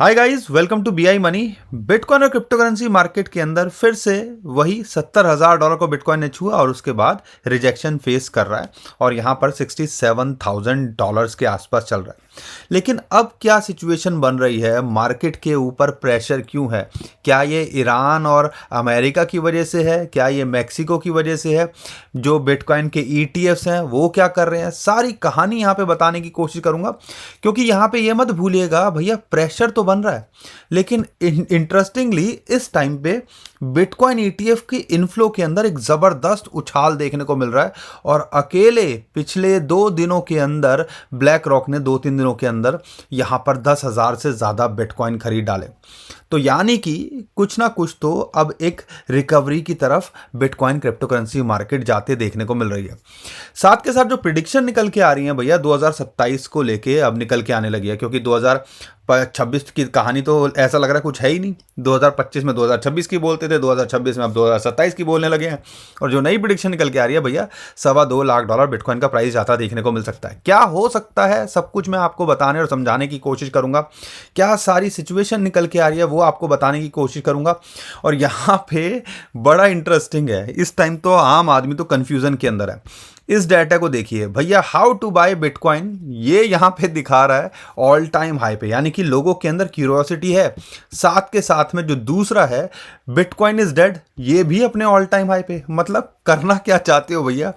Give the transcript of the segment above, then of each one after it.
Hi guys, welcome to BI money. Bitcoin और crypto currency market के अंदर फिर से वही $70,000 को बिटकॉइन ने छुआ और उसके बाद रिजेक्शन फेस कर रहा है और यहाँ पर $67,000 के आसपास चल रहा है। लेकिन अब क्या सिचुएशन बन रही है, मार्केट के ऊपर प्रेशर क्यों है? क्या ये ईरान और अमेरिका की वजह से है? क्या ये मैक्सिको की वजह से है? जो बिटकॉइन के ईटीएफ्स हैं वो क्या कर रहे हैं? सारी कहानी यहाँ पे बताने की कोशिश करूंगा, क्योंकि यहाँ पे ये मत भूलिएगा भैया, प्रेशर तो बन रहा है, लेकिन इंटरेस्टिंगली इस टाइम पे बिटकॉइन ईटीएफ की इनफ्लो के अंदर एक जबरदस्त उछाल देखने को मिल रहा है। और अकेले पिछले 2 दिनों के अंदर ब्लैक रॉक ने 2-3 दिनों के अंदर यहां पर 10,000 से ज्यादा बिटकॉइन खरीद डाले। तो यानी कि कुछ ना कुछ तो अब एक रिकवरी की तरफ बिटकॉइन क्रिप्टो करेंसी मार्केट जाते देखने को मिल रही है। साथ के साथ जो प्रिडिक्शन निकल के आ रही है भैया 2027 को लेके अब निकल के आने लगी है, क्योंकि 2026 की कहानी तो ऐसा लग रहा है कुछ है ही नहीं। 2025 में 2026 की बोलते थे, 2026 में अब 2027 की बोलने लगे हैं। और जो नई प्रिडिक्शन निकल के आ रही है भैया, $2.25 लाख बिटकॉइन का प्राइस जाता देखने को मिल सकता है। क्या हो सकता है सब कुछ मैं आपको बताने और समझाने की कोशिश करूंगा। क्या सारी सिचुएशन निकल के आ रही है वो आपको बताने की कोशिश करूंगा। और यहाँ पे बड़ा इंटरेस्टिंग है, इस टाइम तो आम आदमी तो कंफ्यूजन के अंदर है। इस डाटा को देखिए भैया, हाउ टू बाय बिटकॉइन, ये यहां पे दिखा रहा है ऑल टाइम हाई पे, यानी कि लोगों के अंदर क्यूरियोसिटी है। साथ के साथ में जो दूसरा है बिटकॉइन इज डेड, ये भी अपने ऑल टाइम हाई पे। मतलब करना क्या चाहते हो भैया,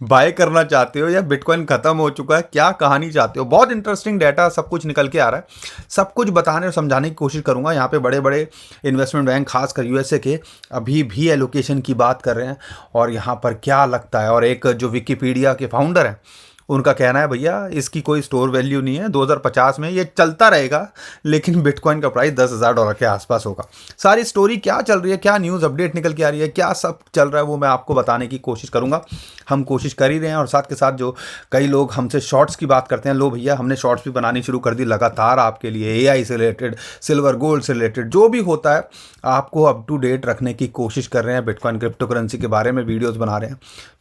बाय करना चाहते हो या बिटकॉइन खत्म हो चुका है, क्या कहानी चाहते हो? बहुत इंटरेस्टिंग डाटा सब कुछ निकल के आ रहा है। सब कुछ बताने और समझाने की कोशिश करूंगा। यहाँ पे बड़े बड़े इन्वेस्टमेंट बैंक खासकर यूएसए के अभी भी एलोकेशन की बात कर रहे हैं। और यहाँ पर क्या लगता है, और एक जो विकिपीडिया के फाउंडर हैं उनका कहना है भैया इसकी कोई स्टोर वैल्यू नहीं है, 2050 में ये चलता रहेगा, लेकिन बिटकॉइन का प्राइस $10,000 के आसपास होगा। सारी स्टोरी क्या चल रही है, क्या न्यूज़ अपडेट निकल के आ रही है, क्या सब चल रहा है, वो मैं आपको बताने की कोशिश करूंगा। हम कोशिश कर ही रहे हैं। और साथ के साथ जो कई लोग हमसे शॉर्ट्स की बात करते हैं, लो भैया हमने शॉर्ट्स भी बनानी शुरू कर दी लगातार आपके लिए, एआई से रिलेटेड, सिल्वर गोल्ड से रिलेटेड, जो भी होता है आपको अप टू डेट रखने की कोशिश कर रहे हैं। बिटकॉइन क्रिप्टो करेंसी के बारे में वीडियोस बना रहे हैं,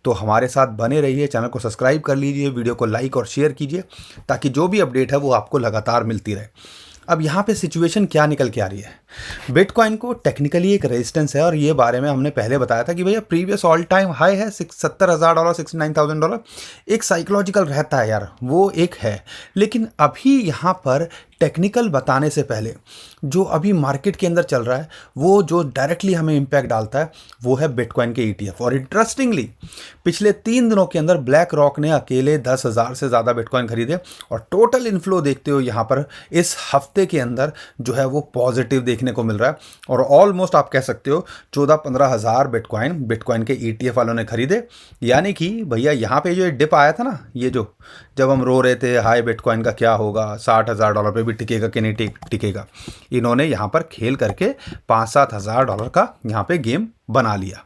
तो हमारे साथ बने रहिए। चैनल को सब्सक्राइब कर लीजिए, वीडियो को लाइक और शेयर कीजिए, ताकि जो भी अपडेट है वो आपको लगातार मिलती रहे। अब यहाँ पे सिचुएशन क्या निकल के आ रही है, बिटकॉइन को टेक्निकली एक रेजिस्टेंस है, और ये बारे में हमने पहले बताया था कि भैया प्रीवियस ऑल टाइम हाई है $70,000, $69,000। एक साइकोलॉजिकल रहता है यार, वो एक है। लेकिन अभी यहाँ पर टेक्निकल बताने से पहले जो अभी मार्केट के अंदर चल रहा है, वो जो डायरेक्टली हमें इम्पैक्ट डालता है वो है बिटकॉइन के ईटीएफ। और इंटरेस्टिंगली पिछले 3 दिनों के अंदर ब्लैक रॉक ने अकेले 10,000 से ज़्यादा बिटकॉइन खरीदे, और टोटल इनफ्लो देखते हो यहाँ पर इस हफ्ते के अंदर जो है वो पॉजिटिव देखने को मिल रहा है। और ऑलमोस्ट आप कह सकते हो 14-15 हज़ार बिटकॉइन के ईटीएफ वालों ने खरीदे। यानी कि भैया यहाँ पे जो डिप आया था ना, ये जो जब हम रो रहे थे हाई बिटकॉइन का क्या होगा, $60,000 पे भी टिकेगा कि नहीं टिकेगा, इन्होंने यहाँ पर खेल करके $5-7 हज़ार का यहाँ पे गेम बना लिया।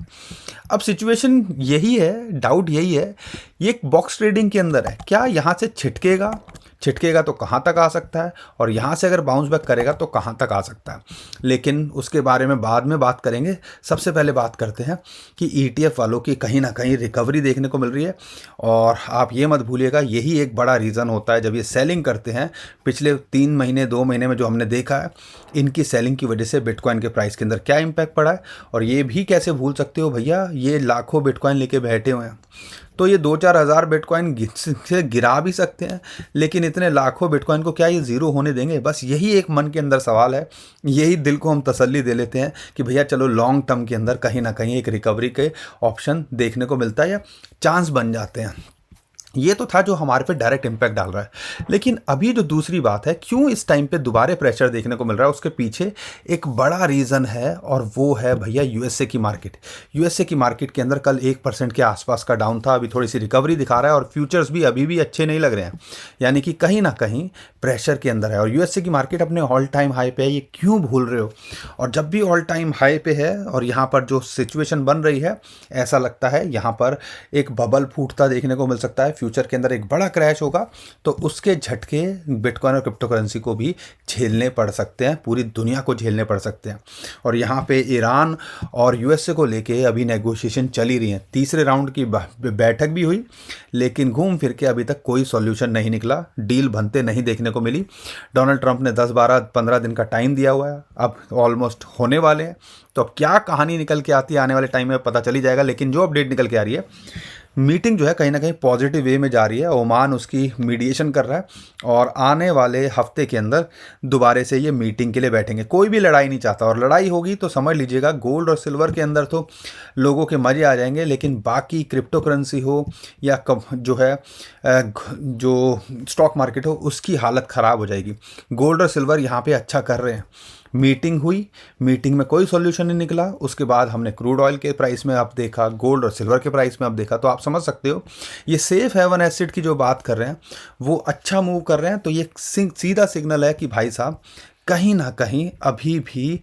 अब सिचुएशन यही है, डाउट यही है, ये एक बॉक्स ट्रेडिंग के अंदर है। क्या यहाँ से छिटकेगा तो कहाँ तक आ सकता है, और यहाँ से अगर बाउंस बैक करेगा तो कहाँ तक आ सकता है, लेकिन उसके बारे में बाद में बात करेंगे। सबसे पहले बात करते हैं कि ईटीएफ वालों की कहीं ना कहीं रिकवरी देखने को मिल रही है। और आप ये मत भूलिएगा, यही एक बड़ा रीज़न होता है जब ये सेलिंग करते हैं। पिछले 3 महीने 2 महीने में जो हमने देखा है, इनकी सेलिंग की वजह से बिटकॉइन के प्राइस के अंदर क्या इम्पैक्ट पड़ा है। और ये भी कैसे भूल सकते हो भैया, ये लाखों बिटकॉइन लेके बैठे हुए हैं, तो ये 2-4 हज़ार बिटकॉइन से गिरा भी सकते हैं, लेकिन इतने लाखों बिटकॉइन को क्या ये ज़ीरो होने देंगे? बस यही एक मन के अंदर सवाल है। यही दिल को हम तसल्ली दे लेते हैं कि भैया चलो लॉन्ग टर्म के अंदर कहीं ना कहीं एक रिकवरी के ऑप्शन देखने को मिलता है या चांस बन जाते हैं। ये तो था जो हमारे पे डायरेक्ट इम्पैक्ट डाल रहा है। लेकिन अभी जो दूसरी बात है, क्यों इस टाइम पे दोबारा प्रेशर देखने को मिल रहा है, उसके पीछे एक बड़ा रीज़न है, और वो है भैया यूएसए की मार्केट। यूएसए की मार्केट के अंदर कल 1% के आसपास का डाउन था, अभी थोड़ी सी रिकवरी दिखा रहा है, और फ्यूचर्स भी अभी भी अच्छे नहीं लग रहे हैं, यानी कि कहीं ना कहीं प्रेशर के अंदर है। और यूएसए की मार्केट अपने ऑल टाइम हाई पे है, ये क्यों भूल रहे हो? और जब भी ऑल टाइम हाई पे है और यहाँ पर जो सिचुएशन बन रही है, ऐसा लगता है यहाँ पर एक बबल फूटता देखने को मिल सकता है। फ्यूचर के अंदर एक बड़ा क्रैश होगा तो उसके झटके बिटकॉइन और क्रिप्टो करेंसी को भी झेलने पड़ सकते हैं, पूरी दुनिया को झेलने पड़ सकते हैं। और यहाँ पे ईरान और यूएसए को लेके अभी नेगोशिएशन चली रही हैं, तीसरे राउंड की बैठक भी हुई, लेकिन घूम फिर के अभी तक कोई सॉल्यूशन नहीं निकला, डील बनते नहीं देखने को मिली। डोनाल्ड ट्रंप ने 10-12-15 दिन का टाइम दिया हुआ है, अब ऑलमोस्ट होने वाले हैं। तो अब क्या कहानी निकल के आती है आने वाले टाइम में पता चली जाएगा। लेकिन जो अपडेट निकल के आ रही है, मीटिंग जो है कहीं ना कहीं पॉजिटिव वे में जा रही है। ओमान उसकी मीडिएशन कर रहा है और आने वाले हफ्ते के अंदर दोबारा से ये मीटिंग के लिए बैठेंगे। कोई भी लड़ाई नहीं चाहता, और लड़ाई होगी तो समझ लीजिएगा गोल्ड और सिल्वर के अंदर तो लोगों के मजे आ जाएंगे, लेकिन बाकी क्रिप्टो करेंसी हो या जो है जो स्टॉक मार्केट हो उसकी हालत ख़राब हो जाएगी। गोल्ड और सिल्वर यहाँ पे अच्छा कर रहे हैं। मीटिंग हुई, मीटिंग में कोई सॉल्यूशन नहीं निकला, उसके बाद हमने क्रूड ऑयल के प्राइस में अब देखा, गोल्ड और सिल्वर के प्राइस में अब देखा। तो आप समझ सकते हो ये सेफ हेवन एसेट की जो बात कर रहे हैं वो अच्छा मूव कर रहे हैं। तो ये सीधा सिग्नल है कि भाई साहब कहीं ना कहीं अभी भी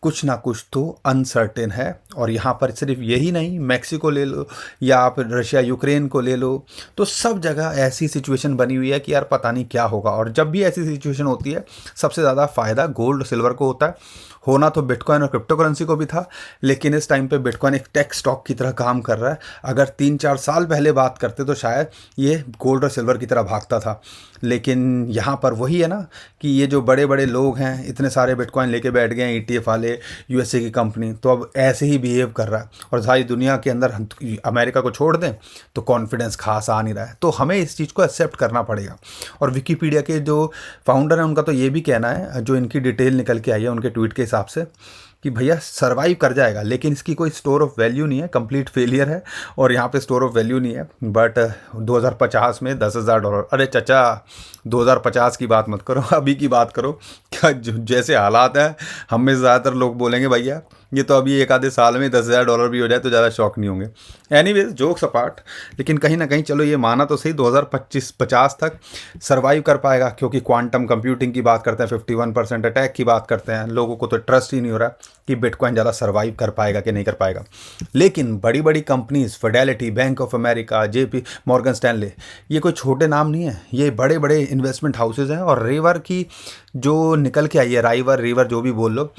कुछ ना कुछ तो अनसर्टेन है। और यहाँ पर सिर्फ यही नहीं, मैक्सिको ले लो या आप रशिया यूक्रेन को ले लो, तो सब जगह ऐसी सिचुएशन बनी हुई है कि यार पता नहीं क्या होगा। और जब भी ऐसी सिचुएशन होती है सबसे ज़्यादा फ़ायदा गोल्ड सिल्वर को होता है। होना तो बिटकॉइन और क्रिप्टो करेंसी को भी था, लेकिन इस टाइम पे बिटकॉइन एक टेक स्टॉक की तरह काम कर रहा है। अगर 3-4 साल पहले बात करते तो शायद ये गोल्ड और सिल्वर की तरह भागता था। लेकिन यहाँ पर वही है ना कि ये जो बड़े बड़े लोग हैं इतने सारे बिटकॉइन लेके बैठ गए हैं, ETF वाले, यूएसए की कंपनी, तो अब ऐसे ही बिहेव कर रहा है। और सारी दुनिया के अंदर अमेरिका को छोड़ दें तो कॉन्फिडेंस खास आ नहीं रहा है। तो हमें इस चीज़ को एक्सेप्ट करना पड़ेगा। और विकीपीडिया के जो फाउंडर हैं उनका तो ये भी कहना है, जो इनकी डिटेल निकल के आई है उनके ट्वीट के हिसाब से, कि भैया सरवाइव कर जाएगा, लेकिन इसकी कोई स्टोर ऑफ वैल्यू नहीं है, कंप्लीट फेलियर है। और यहाँ पे स्टोर ऑफ वैल्यू नहीं है। बट 2050 में $10,000, अरे चचा 2050 की बात मत करो, अभी की बात करो। क्या जैसे हालात हैं, हम में ज़्यादातर लोग बोलेंगे भैया ये तो अभी एक आधे साल में $10,000 भी हो जाए तो ज़्यादा शौक नहीं होंगे। एनीवेज जोक्स अपार्ट, लेकिन कहीं ना कहीं चलो ये माना तो सही 2025-50 तक सर्वाइव कर पाएगा, क्योंकि क्वांटम कंप्यूटिंग की बात करते हैं, 51% अटैक की बात करते हैं। लोगों को तो ट्रस्ट ही नहीं हो रहा कि बिटकॉइन ज़्यादा सर्वाइव कर पाएगा कि नहीं कर पाएगा। लेकिन बड़ी बड़ी companies, Fidelity, bank of America, JP Morgan Stanley, ये कोई छोटे नाम नहीं है, ये बड़े बड़े इन्वेस्टमेंट हाउसेज हैं। और रेवर की जो निकल के आई है, रिवर जो भी बोल लो,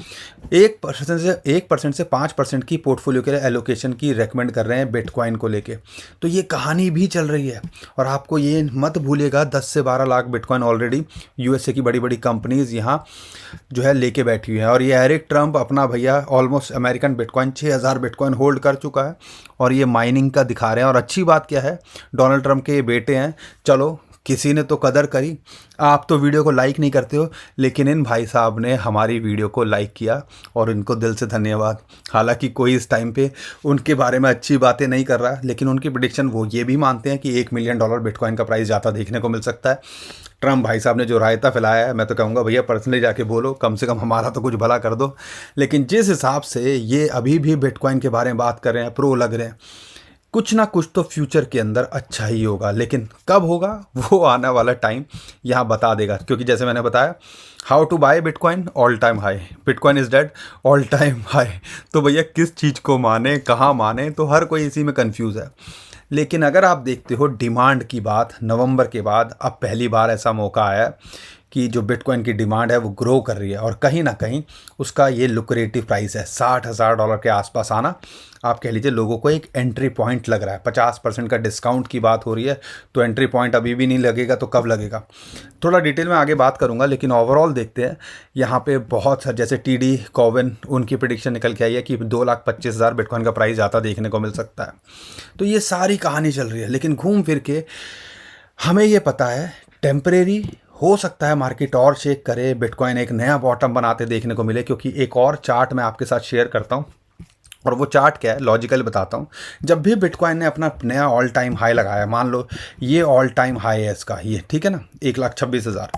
1% से 5% की पोर्टफोलियो के एलोकेशन की रेकमेंड कर रहे हैं बिटकॉइन को लेके। तो ये कहानी भी चल रही है। और आपको ये मत भूलिएगा 10 से 12 लाख बिटकॉइन ऑलरेडी यूएसए की बड़ी बड़ी कंपनीज यहाँ जो है लेके बैठी हुई हैं। और ये एरिक ट्रंप अपना भैया almost American bitcoin 6,000 bitcoin hold कर चुका है और ये माइनिंग का दिखा रहे हैं। और अच्छी बात क्या है, डोनाल्ड ट्रंप के बेटे हैं, चलो किसी ने तो कदर करी। आप तो वीडियो को लाइक नहीं करते हो, लेकिन इन भाई साहब ने हमारी वीडियो को लाइक किया और इनको दिल से धन्यवाद। हालांकि कोई इस टाइम पे उनके बारे में अच्छी बातें नहीं कर रहा, लेकिन उनकी प्रेडिक्शन वो ये भी मानते हैं कि $1 मिलियन बिटकॉइन का प्राइस जाता देखने को मिल सकता है। ट्रम्प भाई साहब ने जो रायता फैलाया है, मैं तो कहूँगा भैया पर्सनली जाके बोलो, कम से कम हमारा तो कुछ भला कर दो। लेकिन जिस हिसाब से ये अभी भी बिटकॉइन के बारे में बात कर रहे हैं, प्रो लग रहे हैं, कुछ ना कुछ तो फ्यूचर के अंदर अच्छा ही होगा। लेकिन कब होगा वो आने वाला टाइम यहाँ बता देगा। क्योंकि जैसे मैंने बताया, how to buy bitcoin, all time high, bitcoin is dead, all time high. तो भैया किस चीज़ को माने, कहाँ माने, तो हर कोई इसी में कंफ्यूज है। लेकिन अगर आप देखते हो डिमांड की बात, नवंबर के बाद अब पहली बार ऐसा मौका आया कि जो बिटकॉइन की डिमांड है वो ग्रो कर रही है। और कहीं ना कहीं उसका ये लुक्रेटिव प्राइस है, $60,000 के आसपास आना, आप कह लीजिए लोगों को एक एंट्री पॉइंट लग रहा है। 50% का डिस्काउंट की बात हो रही है, तो एंट्री पॉइंट अभी भी नहीं लगेगा तो कब लगेगा, थोड़ा डिटेल में आगे बात करूंगा। लेकिन ओवरऑल देखते हैं यहाँ पे बहुत सारे, जैसे TD कोविन, उनकी प्रेडिक्शन निकल के आई है कि 2,25,000 बिटकॉइन का प्राइस आता देखने को मिल सकता है। तो ये सारी कहानी चल रही है। लेकिन घूम फिर के हमें ये पता है टेम्परेरी हो सकता है मार्केट और शेक करे, बिटकॉइन एक नया बॉटम बनाते देखने को मिले। क्योंकि एक और चार्ट मैं आपके साथ शेयर करता हूँ, और वो चार्ट क्या है लॉजिकल बताता हूँ। जब भी बिटकॉइन ने अपना नया ऑल टाइम हाई लगाया, मान लो ये ऑल टाइम हाई है इसका, ये ठीक है ना, 1,26,000,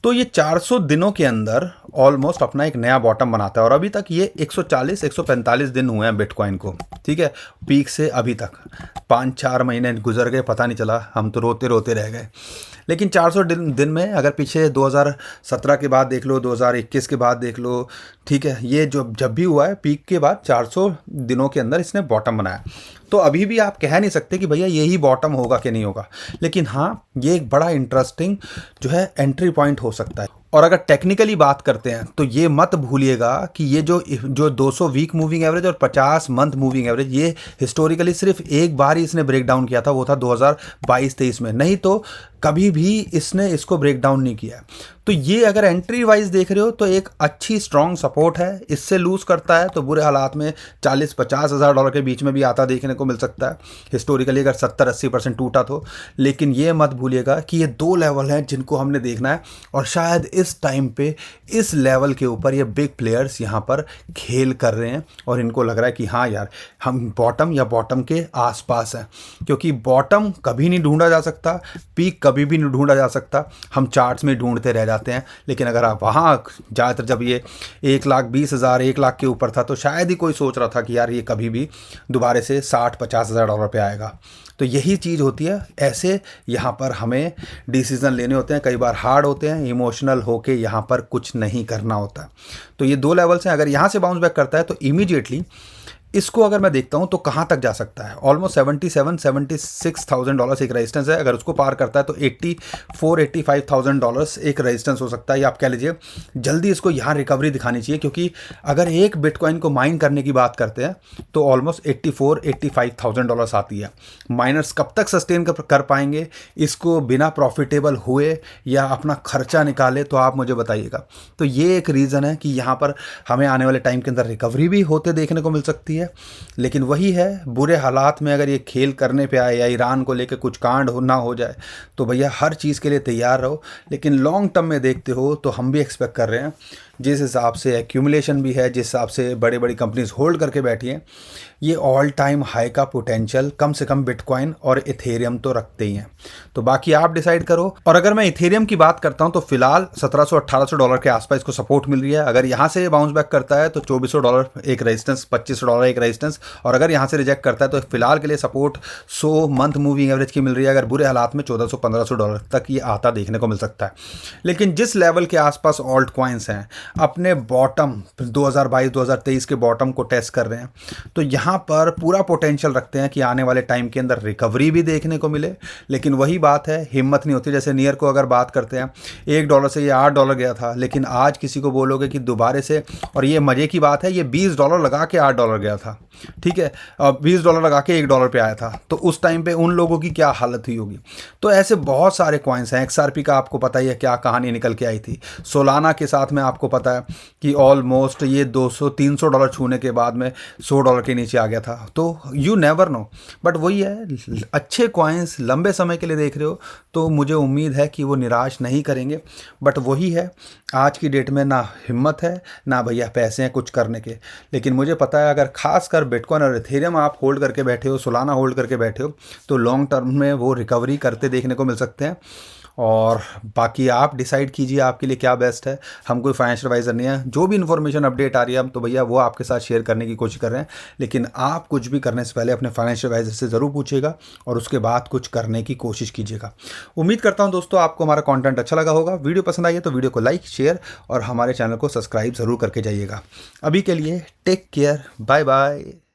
तो ये 400 दिनों के अंदर ऑलमोस्ट अपना एक नया बॉटम बनाता है। और अभी तक ये 140-145 दिन हुए हैं बिटकॉइन को, ठीक है, पीक से अभी तक 5-4 महीने गुजर गए, पता नहीं चला, हम तो रोते रोते रह गए। लेकिन 400 दिन में अगर पीछे 2017 के बाद देख लो, 2021 के बाद देख लो, ठीक है, ये जो जब भी हुआ है पीक के बाद 400 दिनों के अंदर इसने बॉटम बनाया। तो अभी भी आप कह नहीं सकते कि भैया यही बॉटम होगा कि नहीं होगा, लेकिन हाँ ये एक बड़ा इंटरेस्टिंग जो है एंट्री पॉइंट हो सकता है। और अगर टेक्निकली बात करते हैं तो ये मत भूलिएगा कि ये जो 200 वीक मूविंग एवरेज और 50 मंथ मूविंग एवरेज, ये हिस्टोरिकली सिर्फ एक बार ही इसने ब्रेक डाउन किया था, वो था 2022-23 में, नहीं तो कभी भी इसने इसको ब्रेक डाउन नहीं किया। तो ये अगर एंट्री वाइज देख रहे हो तो एक अच्छी स्ट्रॉन्ग सपोर्ट है। इससे लूज करता है तो बुरे हालात में 40-50 हज़ार डॉलर के बीच में भी आता देखने को मिल सकता है हिस्टोरिकली, अगर 70-80% टूटा तो। लेकिन ये मत भूलिएगा कि ये दो लेवल हैं जिनको हमने देखना है, और शायद इस टाइम पे इस लेवल के ऊपर ये बिग प्लेयर्स यहाँ पर खेल कर रहे हैं, और इनको लग रहा है कि हाँ यार हम बॉटम या बॉटम के आसपास हैं। क्योंकि बॉटम कभी नहीं ढूंढा जा सकता, पीक कभी भी नहीं ढूंढा जा सकता, हम चार्ट्स में ढूंढते रह जाते हैं। लेकिन अगर आप वहाँ ज़्यादातर जब ये 1,20,000 1 लाख के ऊपर था तो शायद ही कोई सोच रहा था कि यार ये कभी भी दोबारा से 60-50 हज़ार डॉलर पे आएगा। तो यही चीज़ होती है, ऐसे यहाँ पर हमें डिसीज़न लेने होते हैं, कई बार हार्ड होते हैं, इमोशनल होके यहाँ पर कुछ नहीं करना होता। तो ये दो लेवल्स हैं, अगर यहाँ से बाउंस बैक करता है तो इमीडिएटली इसको अगर मैं देखता हूँ तो कहाँ तक जा सकता है, ऑलमोस्ट 77-76,000 डॉलर्स एक रेजिस्टेंस है। अगर उसको पार करता है तो 84-85,000 डॉलर्स एक रेजिस्टेंस हो सकता है, या आप कह लीजिए जल्दी इसको यहाँ रिकवरी दिखानी चाहिए। क्योंकि अगर एक बिटकॉइन को माइन करने की बात करते हैं तो ऑलमोस्ट 84-85,000 डॉलर्स आती है। माइनर्स कब तक सस्टेन कर पाएंगे इसको बिना प्रॉफिटेबल हुए या अपना खर्चा निकाले, तो आप मुझे बताइएगा। तो ये एक रीज़न है कि यहाँ पर हमें आने वाले टाइम के अंदर रिकवरी भी होते देखने को मिल सकती है। लेकिन वही है, बुरे हालात में अगर ये खेल करने पे आए या ईरान को लेकर कुछ कांड ना हो जाए तो भैया हर चीज़ के लिए तैयार रहो। लेकिन लॉन्ग टर्म में देखते हो तो हम भी एक्सपेक्ट कर रहे हैं, जिस हिसाब से एक्यूमुलेशन भी है, जिस हिसाब से बड़ी बड़ी कंपनीज होल्ड करके बैठी हैं, ये ऑल टाइम हाई का पोटेंशियल कम से कम बिटकॉइन और इथेरियम तो रखते ही हैं। तो बाकी आप डिसाइड करो। और अगर मैं इथेरियम की बात करता हूं तो फिलहाल 1700-1800 डॉलर के आसपास इसको सपोर्ट मिल रही है। अगर यहां से बाउंस बैक करता है तो 2400 डॉलर एक रेजिस्टेंस, 2500 डॉलर एक रेजिस्टेंस, और अगर यहां से रिजेक्ट करता है तो फिलहाल के लिए सपोर्ट 100 मंथ मूविंग एवरेज की मिल रही है। अगर बुरे हालात में 1400-1500 डॉलर तक ये आता देखने को मिल सकता है। लेकिन जिस लेवल के आसपास ऑल्ट कॉइन्स हैं अपने बॉटम 2022-2023 के बॉटम को टेस्ट कर रहे हैं, तो यहाँ पर पूरा पोटेंशियल रखते हैं कि आने वाले टाइम के अंदर रिकवरी भी देखने को मिले। लेकिन वही बात है, हिम्मत नहीं होती। जैसे नियर को अगर बात करते हैं, $1 से ये $8 गया था, लेकिन आज किसी को बोलोगे कि दोबारा से, और ये मज़े की बात है, ये $20 लगा के $8 गया था, ठीक है, $20 लगा के $1 पे आया था, तो उस टाइम पे उन लोगों की क्या हालत हुई होगी। तो ऐसे बहुत सारे कॉइन्स हैं। XRP का आपको पता ही है क्या कहानी निकल के आई थी। सोलाना के साथ में आपको पता है कि ऑलमोस्ट ये $200-300 छूने के बाद में $100 के नीचे आ गया था। तो यू नेवर नो, बट वही है, अच्छे कॉइन्स लंबे समय के लिए देख रहे हो तो मुझे उम्मीद है कि वो निराश नहीं करेंगे। बट वही है, आज की डेट में ना हिम्मत है ना भैया पैसे हैं कुछ करने के। लेकिन मुझे पता है अगर खासकर बिटकॉइन और इथेरियम आप होल्ड करके बैठे हो, सोलाना होल्ड करके बैठे हो, तो लॉन्ग टर्म में वो रिकवरी करते देखने को मिल सकते हैं। और बाकी आप डिसाइड कीजिए आपके लिए क्या बेस्ट है। हम कोई फाइनेंशियल एडवाइज़र नहीं है, जो भी इन्फॉर्मेशन अपडेट आ रही है हम तो भैया वो आपके साथ शेयर करने की कोशिश कर रहे हैं। लेकिन आप कुछ भी करने से पहले अपने फाइनेंशियल एडवाइज़र से ज़रूर पूछिएगा और उसके बाद कुछ करने की कोशिश कीजिएगा। उम्मीद करता हूं दोस्तों आपको हमारा कंटेंट अच्छा लगा होगा। वीडियो पसंद आई है तो वीडियो को लाइक, शेयर और हमारे चैनल को सब्सक्राइब ज़रूर करके जाइएगा। अभी के लिए टेक केयर, बाय बाय।